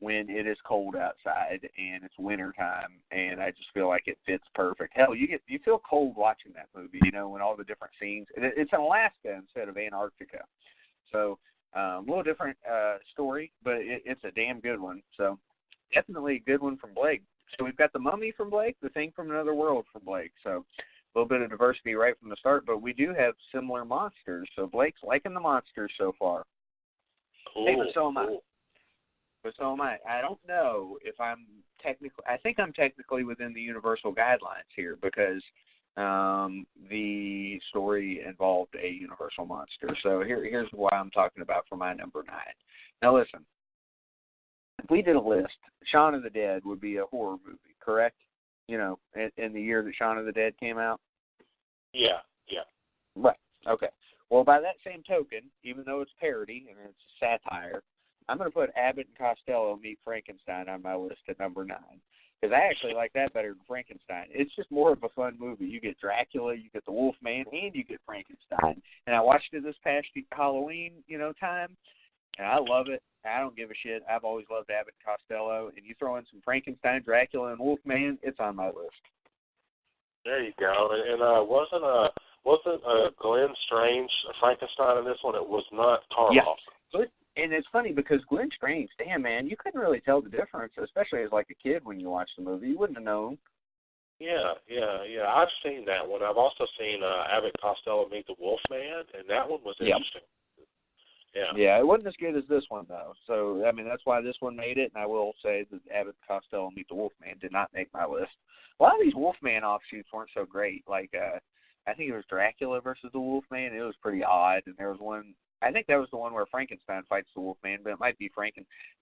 when it is cold outside and it's winter time, and I just feel like it fits perfect. Hell, you feel cold watching that movie, you know, when all the different scenes. It's in Alaska instead of Antarctica, so a little different story, but it's a damn good one. So definitely a good one from Blake. So we've got The Mummy from Blake, The Thing from Another World from Blake. So a little bit of diversity right from the start, but we do have similar monsters. So Blake's liking the monsters so far. Cool. Hey, but so am I. Cool. But so am I. I don't know if I'm technically. I think I'm technically within the universal guidelines here because the story involved a universal monster. So here's why I'm talking about for my number 9. Now listen, if we did a list, Shaun of the Dead would be a horror movie, correct? You know, in the year that Shaun of the Dead came out. Yeah. Right. Okay. Well, by that same token, even though it's parody and it's satire, I'm going to put Abbott and Costello Meet Frankenstein on my list at number 9. Because I actually like that better than Frankenstein. It's just more of a fun movie. You get Dracula, you get the Wolfman, and you get Frankenstein. And I watched it this past Halloween, time, and I love it. I don't give a shit. I've always loved Abbott and Costello. And you throw in some Frankenstein, Dracula, and Wolfman, it's on my list. There you go. And wasn't Glenn Strange Frankenstein in this one? It was not Tarloff. Yeah. And it's funny because Glenn Strange, damn, man, you couldn't really tell the difference, especially as like a kid when you watched the movie. You wouldn't have known. Yeah. I've seen that one. I've also seen Abbott Costello Meet the Wolfman, and that one was interesting. Yeah, it wasn't as good as this one, though. So, I mean, that's why this one made it, and I will say that Abbott Costello Meet the Wolfman did not make my list. A lot of these Wolfman offshoots weren't so great. Like, I think it was Dracula versus the Wolfman. It was pretty odd, and there was one, I think that was the one where Frankenstein fights the Wolfman, but it might be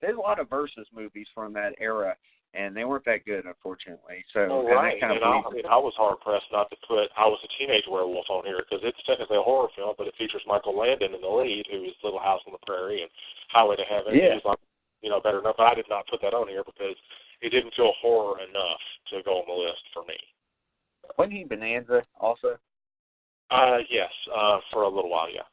There's a lot of versus movies from that era, and they weren't that good, unfortunately. So, right. Kind of I was hard-pressed not to put I Was a Teenage Werewolf on here because it's technically a horror film, but it features Michael Landon in the lead, who is Little House on the Prairie and Highway to Heaven. Yeah. He's like, better enough. But I did not put that on here because it didn't feel horror enough to go on the list for me. Wasn't he Bonanza also? Yes, for a little while, yeah.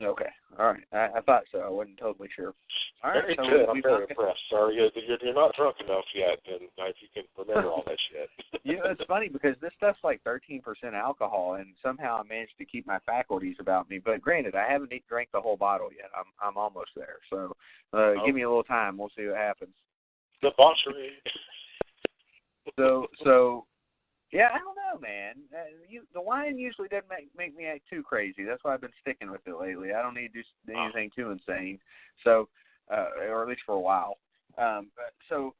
Okay, all right. I thought so. I wasn't totally sure. All right, very so good. I'm very impressed, sir. You're not drunk enough yet, and if you can remember all that shit. It's funny because this stuff's like 13% alcohol, and somehow I managed to keep my faculties about me. But granted, I haven't drank the whole bottle yet. I'm almost there. So give me a little time. We'll see what happens. Debauchery. So. Yeah, I don't know, man. The wine usually doesn't make me act too crazy. That's why I've been sticking with it lately. I don't need to do anything too insane. So, or at least for a while. So,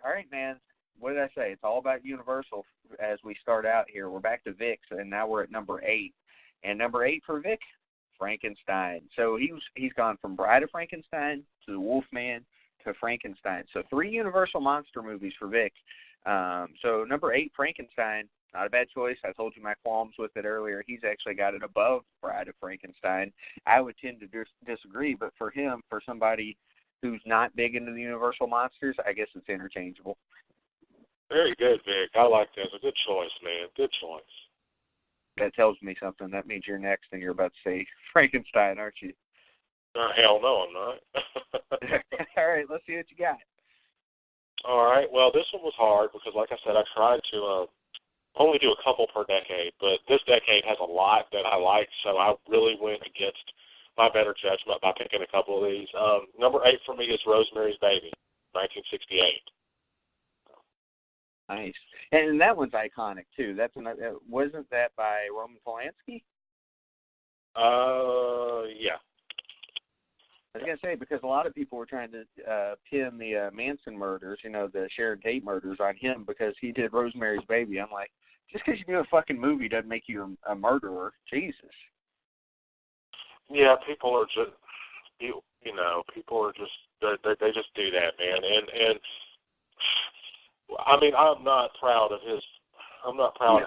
all right, man. What did I say? It's all about Universal as we start out here. We're back to Vic's, and now we're at number 8. And number 8 for Vic, Frankenstein. So he's gone from Bride of Frankenstein to The Wolfman to Frankenstein. So 3 Universal monster movies for Vic. So number 8, Frankenstein, not a bad choice. I told you my qualms with it earlier. He's actually got it above Bride of Frankenstein. I would tend to disagree, but for him, for somebody who's not big into the Universal monsters, I guess it's interchangeable. Very good, Vic. I like that. It's a good choice, man. Good choice. That tells me something. That means you're next and you're about to say Frankenstein, aren't you? Hell no, I'm not. All right, let's see what you got. All right. Well, this one was hard because, like I said, I tried to only do a couple per decade, but this decade has a lot that I like, so I really went against my better judgment by picking a couple of these. Number 8 for me is Rosemary's Baby, 1968. Nice. And that one's iconic, too. Wasn't that by Roman Polanski? Yeah. I was going to say, because a lot of people were trying to pin the Manson murders, the Sharon Tate murders on him because he did Rosemary's Baby. I'm like, just because you do a fucking movie doesn't make you a murderer. Jesus. Yeah, people are just, people are just, they just do that, man. And I mean, I'm not proud of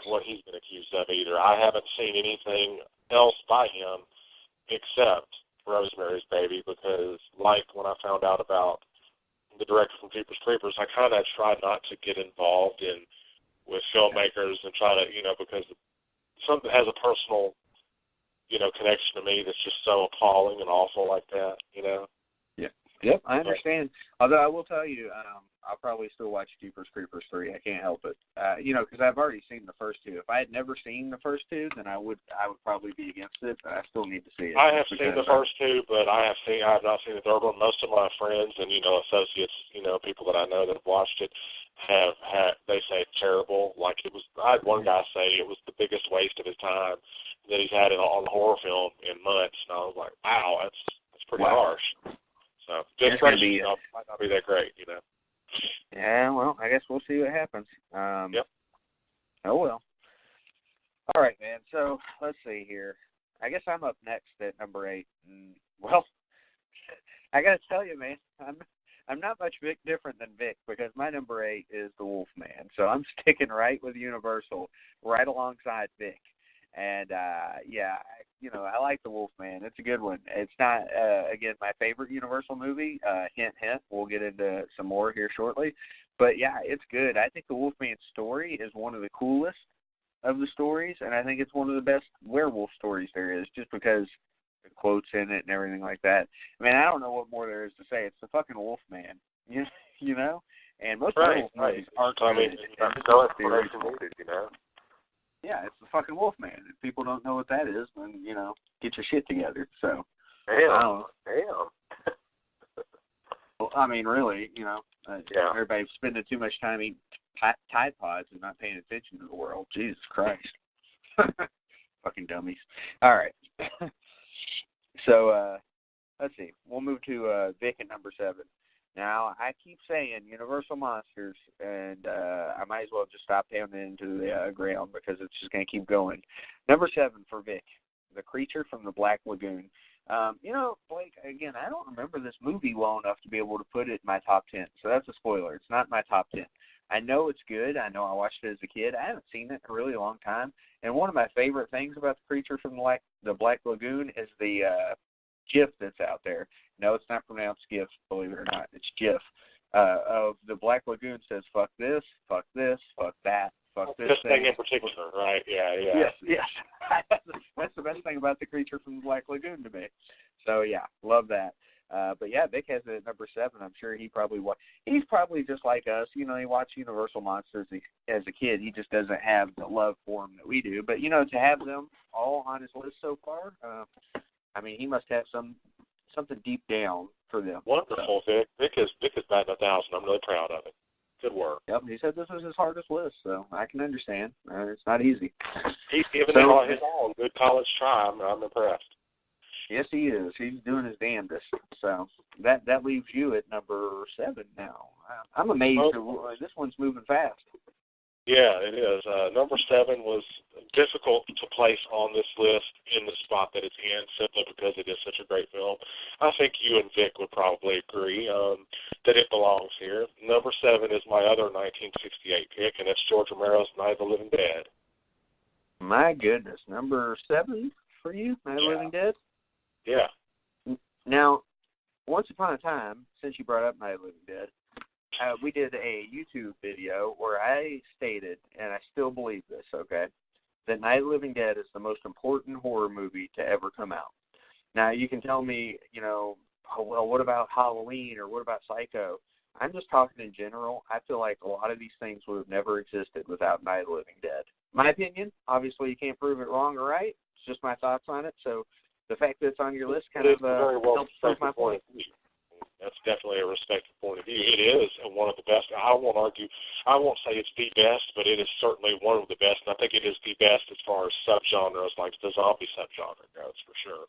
what he's been accused of either. I haven't seen anything else by him except Rosemary's Baby because, like, when I found out about the director from Jeepers Creepers, I kind of tried not to get involved with filmmakers and try to, because something has a personal, connection to me that's just so appalling and awful like that, Yeah. Yep, I understand. Although I will tell you, I'll probably still watch Jeepers Creepers 3. I can't help it. Because I've already seen the first two. If I had never seen the first two, then I would probably be against it. But I still need to see it. I have seen the first two, but I have not seen the third one. Most of my friends and associates, people that I know that have watched it, they say it's terrible. Like I had one guy say it was the biggest waste of his time that he's had on a horror film in months, and I was like, wow, that's pretty harsh. So just might not be that great, Yeah, well, I guess we'll see what happens. Yep. Oh, well. All right, man. So let's see here. I guess I'm up next at number 8. Well, I got to tell you, man, I'm not much different than Vic because my number 8 is The Wolfman. So I'm sticking right with Universal, right alongside Vic. And, I like The Wolfman. It's a good one. It's not, again, my favorite Universal movie. Hint, hint. We'll get into some more here shortly. But, yeah, it's good. I think The Wolfman story is one of the coolest of the stories, and I think it's one of the best werewolf stories there is just because the quotes in it and everything like that. I mean, I don't know what more there is to say. It's the fucking Wolfman, you know? And most werewolf movies are good. No explanation needed, Yeah, it's the fucking Wolfman. If people don't know what that is, then, get your shit together. So, Damn. Well, I mean, really, everybody's spending too much time eating Tide Pods and not paying attention to the world. Jesus Christ. Fucking dummies. All right. So, let's see. We'll move to Vic at number 7. Now, I keep saying Universal Monsters, and I might as well just stop pounding into the ground because it's just going to keep going. Number 7 for Vic, The Creature from the Black Lagoon. Blake, again, I don't remember this movie well enough to be able to put it in my top 10, so that's a spoiler. It's not my top 10. I know it's good. I know I watched it as a kid. I haven't seen it in a really long time, and one of my favorite things about The Creature from the Black Lagoon is the GIF that's out there. No, it's not pronounced GIF, believe it or not. It's GIF. Of the Black Lagoon says, fuck this, fuck that, fuck this thing in particular, right? Yeah. Yes. That's the best thing about The Creature from the Black Lagoon to me. So, yeah, love that. But, yeah, Vic has it at number 7. I'm sure he's probably just like us. He watched Universal Monsters as a kid. He just doesn't have the love for them that we do. But, to have them all on his list so far, he must have something deep down for them. Wonderful, so. Vic is batting 1,000. I'm really proud of it. Good work. Yep, he said this was his hardest list, so I can understand. It's not easy. He's giving it his all. Good college try. I'm impressed. Yes, he is. He's doing his damnedest. So that leaves you at number 7 now. I'm amazed. This one's moving fast. Yeah, it is. Number 7 was difficult to place on this list in the spot that it's in, simply because it is such a great film. I think you and Vic would probably agree that it belongs here. Number 7 is my other 1968 pick, and it's George Romero's Night of the Living Dead. My goodness, number 7 for you, Night of the Living Dead? Yeah. Now, once upon a time, since you brought up Night of the Living Dead, we did a YouTube video where I stated, and I still believe this, okay, that Night of the Living Dead is the most important horror movie to ever come out. Now, you can tell me, what about Halloween or what about Psycho? I'm just talking in general. I feel like a lot of these things would have never existed without Night of the Living Dead. My opinion, obviously you can't prove it wrong or right. It's just my thoughts on it. So the fact that it's on your list kind of helps prove my point. That's definitely a respected point of view. It is one of the best. I won't say it's the best, but it is certainly one of the best. And I think it is the best as far as subgenres, like the zombie subgenre goes, for sure.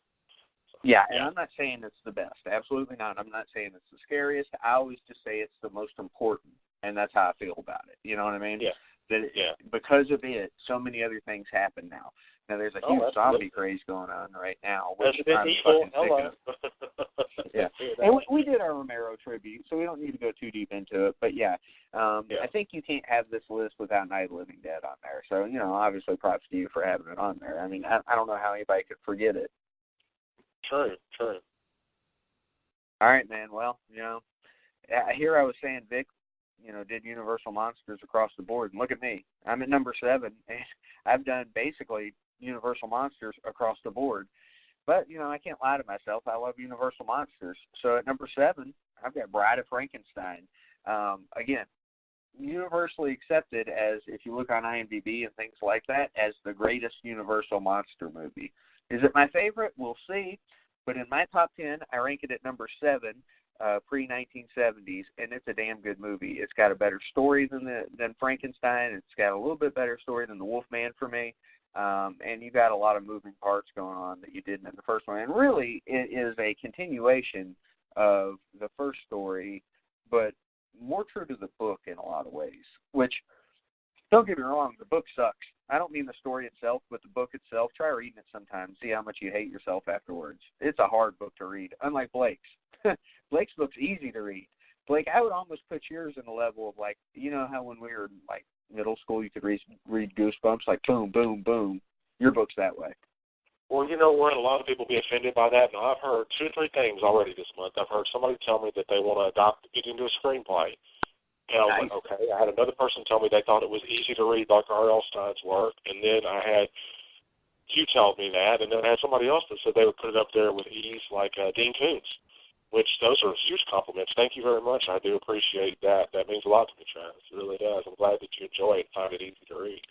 So, yeah, and I'm not saying it's the best. Absolutely not. I'm not saying it's the scariest. I always just say it's the most important, and that's how I feel about it. You know what I mean? Yeah. Because of it, so many other things happen now. Now, there's a huge zombie craze going on right now, which I'm fucking sick of. Yeah, and we did our Romero tribute, so we don't need to go too deep into it. But, I think you can't have this list without Night of the Living Dead on there. So, obviously props to you for having it on there. I mean, I don't know how anybody could forget it. True. All right, man. Well, here I was saying Vic, did Universal Monsters across the board. And look at me. I'm at number 7, and I've done basically Universal Monsters across the board. But, I can't lie to myself. I love Universal Monsters. So at number 7, I've got Bride of Frankenstein. Again, universally accepted as, if you look on IMDb and things like that, as the greatest Universal monster movie. Is it my favorite? We'll see. But in my top 10, I rank it at number 7, Pre-1970's, and it's a damn good movie. It's got a better story than Frankenstein. It's got a little bit better story than The Wolfman for me. And you got a lot of moving parts going on that you didn't in the first one. And really, it is a continuation of the first story, but more true to the book in a lot of ways, which, don't get me wrong, the book sucks. I don't mean the story itself, but the book itself. Try reading it sometime. See how much you hate yourself afterwards. It's a hard book to read, unlike Blake's. Blake's book's easy to read. Blake, I would almost put yours in the level of, like, you know how when we were in, like, middle school you could read Goosebumps, like boom, boom, boom. Your book's that way. Well, you know what? A lot of people be offended by that, and I've heard 2 or 3 things already this month. I've heard somebody tell me that they want to adopt it into a screenplay. And I was like, okay. I had another person tell me they thought it was easy to read like R.L. Stein's work, and then I had you tell me that, and then I had somebody else that said they would put it up there with ease like Dean Koontz, which those are huge compliments. Thank you very much. I do appreciate that. That means a lot to me, Travis. It really does. I'm glad that you enjoy it and find it easy to read.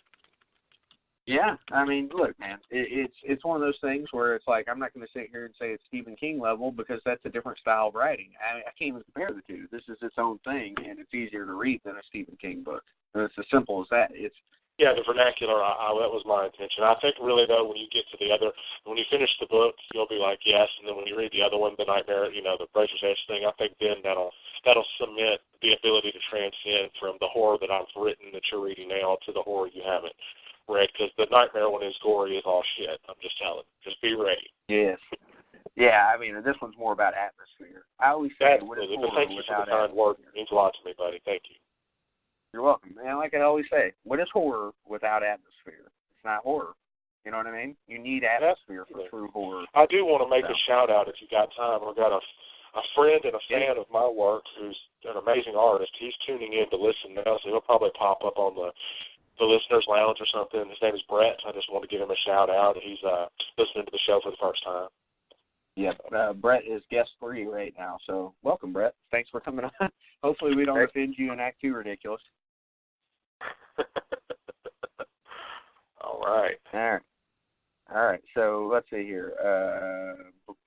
Yeah, I mean, look, man, it's one of those things where it's like, I'm not going to sit here and say it's Stephen King level because that's a different style of writing. I can't even compare the two. This is its own thing, and it's easier to read than a Stephen King book. And it's as simple as that. Yeah, the vernacular, that was my intention. I think really, though, when you get to the other, when you finish the book, you'll be like, yes, and then when you read the other one, The Nightmare, the Razor's Edge thing, I think then that'll cement the ability to transcend from the horror that I've written that you're reading now to the horror you haven't read, because the Nightmare one is gory as all shit. I'm just telling. Just be ready. Yes. Yeah, I mean, this one's more about atmosphere. I always say, what is horror thank you for without the kind word. It means a lot to me, buddy. Thank you. You're welcome. And like I always say, what is horror without atmosphere? It's not horror. You know what I mean? You need atmosphere for true horror. I do want to make a shout-out if you got time. I've got a friend and a fan of my work who's an amazing artist. He's tuning in to listen now, so he'll probably pop up on the listener's lounge or something. His name is Brett. I just want to give him a shout-out. He's listening to the show for the first time. Yeah, Brett is guest 3 right now, so welcome, Brett. Thanks for coming on. Hopefully we don't offend you and act too ridiculous. All right. All right. So let's see here.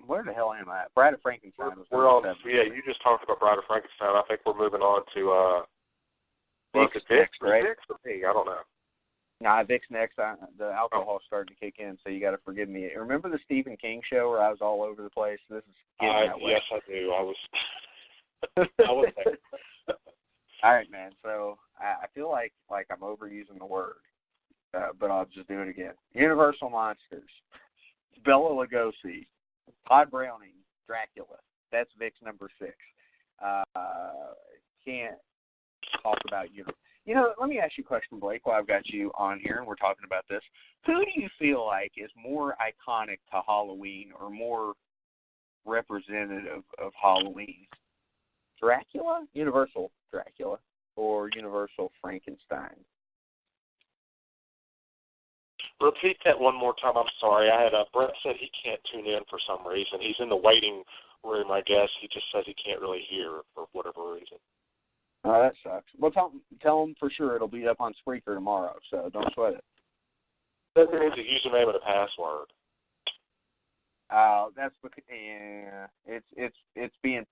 Where the hell am I? Bride of Frankenstein. We're on. Yeah, you just talked about Bride of Frankenstein. I think we're moving on to Vic's next, right? Vic's for me. I don't know. Nah, Vic's next. The alcohol's starting to kick in, so you got to forgive me. Remember the Stephen King show where I was all over the place? This is getting that way. Yes, I do. I was there. All right, man. So I feel like I'm overusing the word, but I'll just do it again. Universal Monsters, Bela Lugosi, Todd Browning, Dracula. That's Vic's number 6. Can't talk about you. Let me ask you a question, Blake, while I've got you on here and we're talking about this. Who do you feel like is more iconic to Halloween or more representative of Halloween? Dracula, Universal Dracula, or Universal Frankenstein? Repeat that one more time. I'm sorry. Brett said he can't tune in for some reason. He's in the waiting room, I guess. He just says he can't really hear for whatever reason. Oh, that sucks. Well, tell him for sure it'll be up on Spreaker tomorrow, so don't sweat it. Doesn't need a username and a password. That's because it's being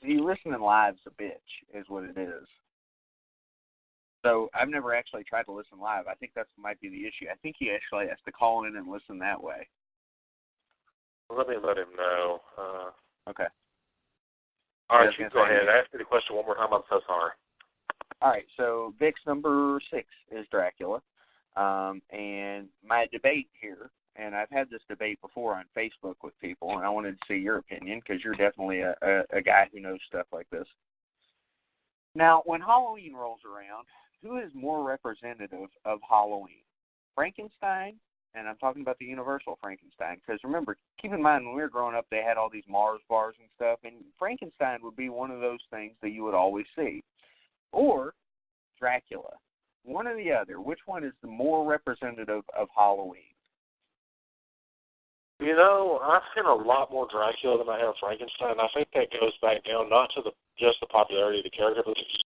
listening live's a bitch is what it is. So I've never actually tried to listen live. I think that might be the issue. I think he actually has to call in and listen that way. Let me let him know. Okay. All right, you go ahead. Ask me the question one more time. I'm so sorry. All right, so Vic's number 6 is Dracula. And my debate here, and I've had this debate before on Facebook with people, and I wanted to see your opinion because you're definitely a guy who knows stuff like this. Now, when Halloween rolls around, who is more representative of Halloween? Frankenstein, and I'm talking about the Universal Frankenstein, because remember, keep in mind, when we were growing up, they had all these Mars bars and stuff, and Frankenstein would be one of those things that you would always see. Or Dracula. One or the other. Which one is the more representative of Halloween? You know, I've seen a lot more Dracula than I have Frankenstein. I think that goes back down not to just the popularity of the character, but the